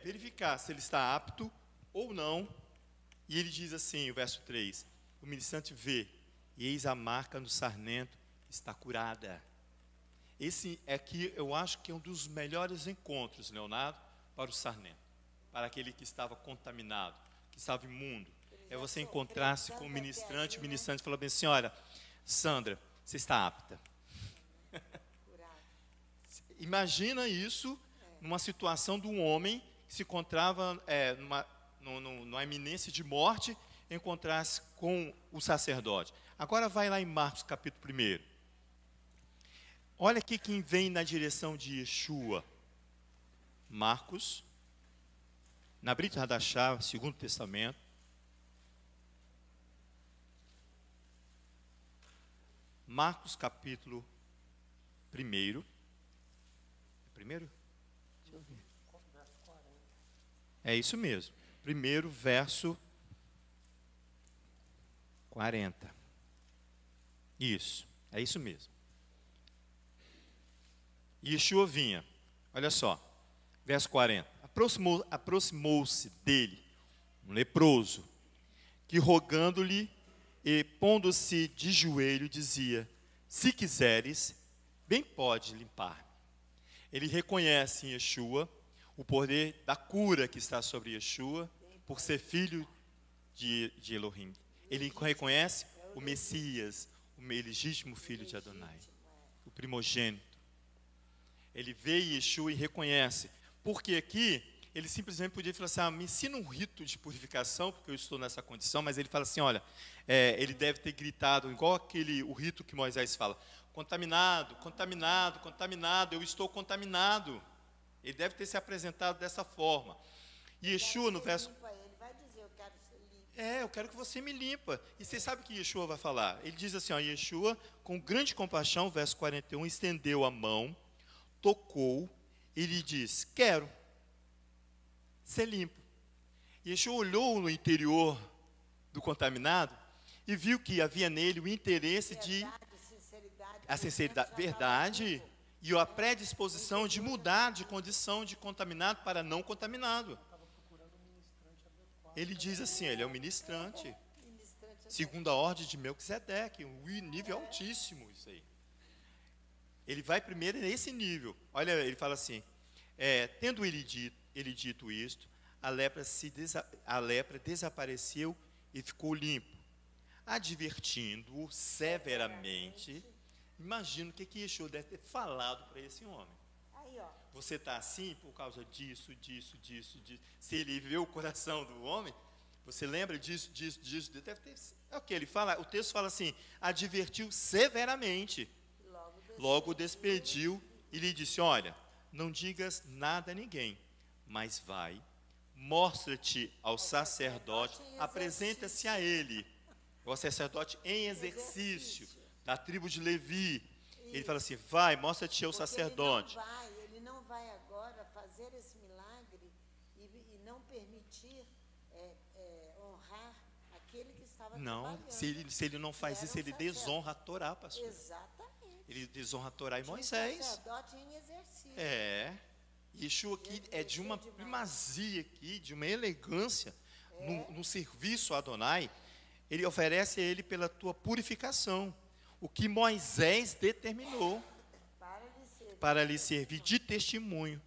verificar se ele está apto ou não. E ele diz assim, o verso 3, o ministrante vê, e eis a marca no sarnento, está curada. Esse aqui eu acho que é um dos melhores encontros, Leonardo, para o sarnento, para aquele que estava contaminado, que estava imundo. É você encontrar-se com o ministrante falou bem, senhora, Sandra, você está apta. Imagina isso numa situação de um homem que se encontrava numa iminência de morte, encontrar-se com o sacerdote. Agora vai lá em Marcos capítulo 1. Olha aqui quem vem na direção de Yeshua. Marcos, na Brit Hadashah, Segundo Testamento. Marcos capítulo 1. Primeiro? Deixa eu ver. É isso mesmo. Primeiro verso 40. Isso, é isso mesmo. Yeshua vinha, olha só, verso 40. Aproximou-se dele um leproso, que rogando-lhe e pondo-se de joelho dizia, se quiseres, bem pode limpar-me. Ele reconhece em Yeshua o poder da cura que está sobre Yeshua, por ser filho de Elohim. Ele reconhece o Messias, o legítimo filho de Adonai, o primogênito. Ele vê Yeshua e reconhece. Porque aqui, ele simplesmente podia falar assim, me ensina um rito de purificação, porque eu estou nessa condição, mas ele fala assim, olha, ele deve ter gritado, igual o rito que Moisés fala, contaminado, contaminado, contaminado, eu estou contaminado. Ele deve ter se apresentado dessa forma. E Yeshua, no verso... Ele vai dizer, eu quero ser limpo. Eu quero que você me limpa. E você sabe o que Yeshua vai falar? Ele diz assim, Yeshua, com grande compaixão, verso 41, estendeu a mão, tocou, e lhe diz, quero ser limpo. Yeshua olhou no interior do contaminado e viu que havia nele o interesse a sinceridade, verdade, e a predisposição de mudar de condição de contaminado para não contaminado. Ele diz assim, ele é um ministrante, segundo a ordem de Melquisedeque, um nível altíssimo isso aí. Ele vai primeiro nesse nível. Olha, ele fala assim, tendo ele dito isto, a lepra desapareceu e ficou limpo, advertindo-o severamente. Imagina o que Yeshua deve ter falado para esse homem. Aí, ó. Você está assim por causa disso. Se ele vê o coração do homem, você lembra disso, deve ter. É o que ele fala, o texto fala assim, advertiu severamente. Logo despediu e lhe disse, olha, não digas nada a ninguém, mas vai, mostra-te ao sacerdote, apresenta-se a ele, o sacerdote em exercício, da tribo de Levi. Ele fala assim, vai, mostra-te ao sacerdote. Ele não vai agora fazer esse milagre e não permitir honrar aquele que estava trabalhando. Se ele não faz isso, ele desonra a Torá, pastor. Exatamente. Ele desonra a Torá e Moisés. Sacerdote em exercício. Yeshua aqui é de uma primazia aqui, de uma elegância no serviço a Adonai. Ele oferece a ele pela tua purificação, o que Moisés determinou para lhe servir de testemunho.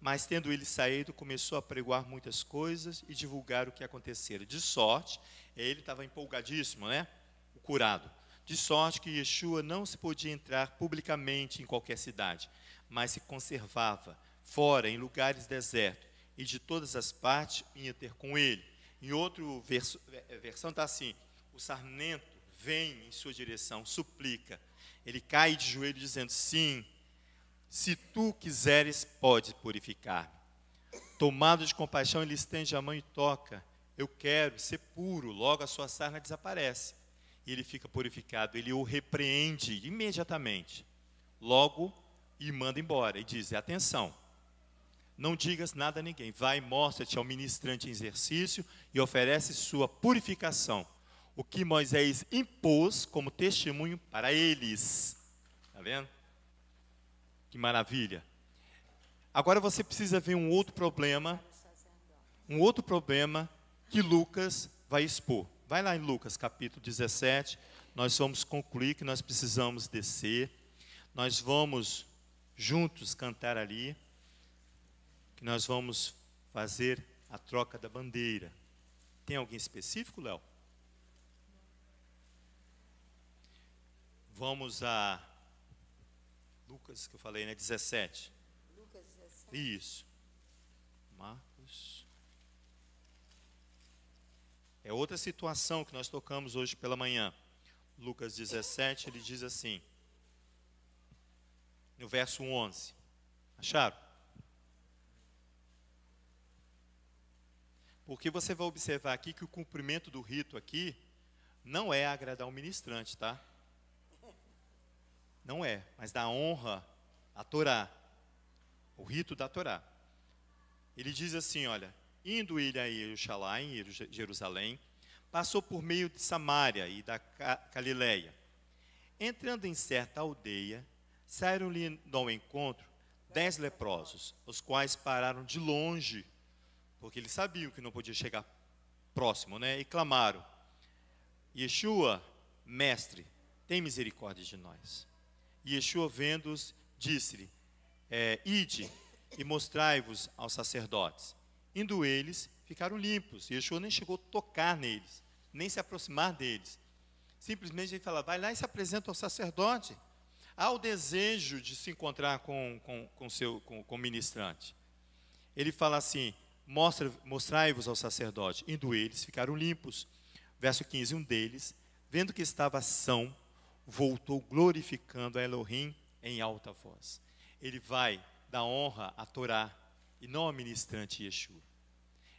Mas, tendo ele saído, começou a pregoar muitas coisas e divulgar o que acontecera. De sorte, ele estava empolgadíssimo, né? O curado. De sorte que Yeshua não se podia entrar publicamente em qualquer cidade, mas se conservava fora, em lugares desertos, e de todas as partes ia ter com ele. Em outro versão está assim: o sarmento vem em sua direção, suplica. Ele cai de joelho dizendo: sim, se tu quiseres, pode purificar-me. Tomado de compaixão, ele estende a mão e toca. Eu quero ser puro. Logo a sua sarna desaparece. E ele fica purificado. Ele o repreende imediatamente. Logo, e manda embora. E diz: atenção, não digas nada a ninguém. Vai, mostra-te ao ministrante em exercício e oferece sua purificação, o que Moisés impôs como testemunho para eles. Está vendo? Que maravilha. Agora você precisa ver um outro problema que Lucas vai expor. Vai lá em Lucas capítulo 17, nós vamos concluir que nós precisamos descer, nós vamos juntos cantar ali, que nós vamos fazer a troca da bandeira. Tem alguém específico, Léo? Vamos a Lucas, que eu falei, né? 17. Lucas 17. Isso. Marcos. É outra situação que nós tocamos hoje pela manhã. Lucas 17, ele diz assim, no verso 11. Acharam? Porque você vai observar aqui que o cumprimento do rito aqui não é agradar o ministrante, tá? Não é, mas dá honra à Torá, o rito da Torá. Ele diz assim, olha: indo ele a Jerusalém, passou por meio de Samaria e da Galileia. Entrando em certa aldeia, saíram-lhe ao encontro 10 leprosos, os quais pararam de longe, porque eles sabiam que não podia chegar próximo, né? E clamaram: Yeshua, mestre, tem misericórdia de nós. E Yeshua, vendo-os, disse-lhe: ide e mostrai-vos aos sacerdotes. Indo eles, ficaram limpos. E Yeshua nem chegou a tocar neles, nem se aproximar deles. Simplesmente ele fala: vai lá e se apresenta ao sacerdote. Há o desejo de se encontrar com o ministrante. Ele fala assim: mostrai-vos ao sacerdote. Indo eles, ficaram limpos. Verso 15, um deles, vendo que estava são, voltou glorificando a Elohim em alta voz. Ele vai dar honra à Torá e não ao ministrante Yeshua.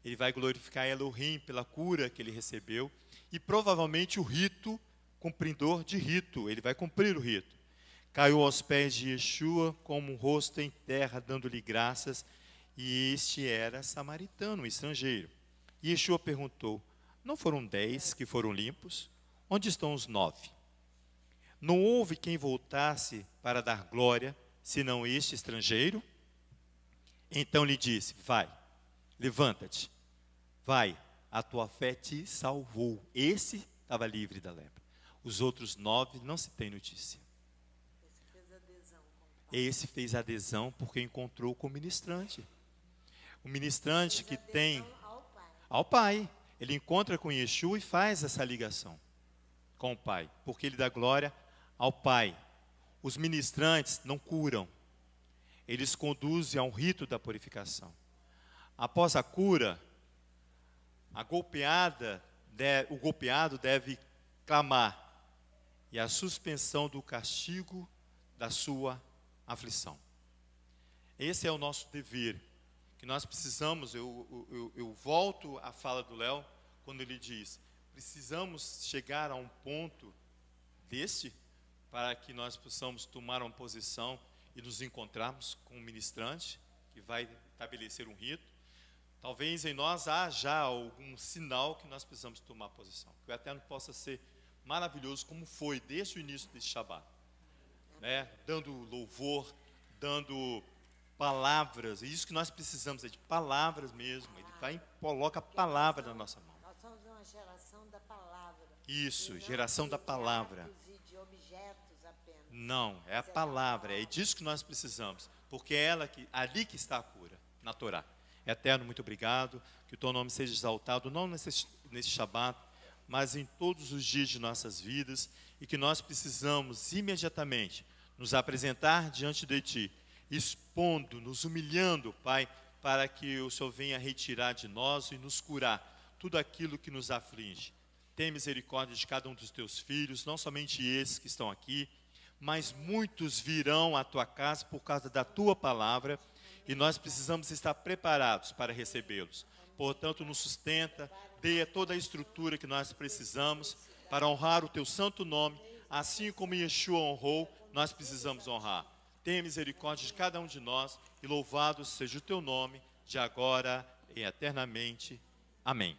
Ele vai glorificar a Elohim pela cura que ele recebeu e provavelmente o rito, cumpridor de rito, ele vai cumprir o rito. Caiu aos pés de Yeshua como um rosto em terra, dando-lhe graças, e este era samaritano, um estrangeiro. E Yeshua perguntou: não foram 10 que foram limpos? Onde estão os 9? Não houve quem voltasse para dar glória, senão este estrangeiro? Então lhe disse: vai, levanta-te, vai, a tua fé te salvou. Esse estava livre da lepra. Os outros 9 não se tem notícia. Esse fez adesão porque encontrou com o ministrante. O ministrante que tem ao Pai. Ele encontra com Yeshua e faz essa ligação com o Pai, porque ele dá glória ao Pai. Os ministrantes não curam, eles conduzem a um rito da purificação. Após a cura, o golpeado deve clamar, e a suspensão do castigo da sua aflição. Esse é o nosso dever, que nós precisamos. Eu volto à fala do Léo, quando ele diz: precisamos chegar a um ponto desse, para que nós possamos tomar uma posição e nos encontrarmos com um ministrante que vai estabelecer um rito. Talvez em nós haja algum sinal que nós precisamos tomar posição. Que o Eterno possa ser maravilhoso, como foi desde o início desse Shabat, né? Dando louvor, dando palavras. E isso que nós precisamos é de palavras mesmo. Ele coloca a palavra na nossa mão. Nós somos uma geração da palavra. Isso, geração da palavra. De objetos apenas. Não, é a palavra, é disso que nós precisamos, porque é ali que está a cura, na Torá. Eterno, muito obrigado, que o teu nome seja exaltado, não nesse Shabat, mas em todos os dias de nossas vidas, e que nós precisamos imediatamente nos apresentar diante de ti, expondo, nos humilhando, Pai, para que o Senhor venha retirar de nós e nos curar tudo aquilo que nos aflige. Tenha misericórdia de cada um dos teus filhos, não somente esses que estão aqui, mas muitos virão à tua casa por causa da tua palavra, e nós precisamos estar preparados para recebê-los. Portanto, nos sustenta, dê toda a estrutura que nós precisamos para honrar o teu santo nome, assim como Yeshua honrou, nós precisamos honrar. Tenha misericórdia de cada um de nós, e louvado seja o teu nome, de agora e eternamente. Amém.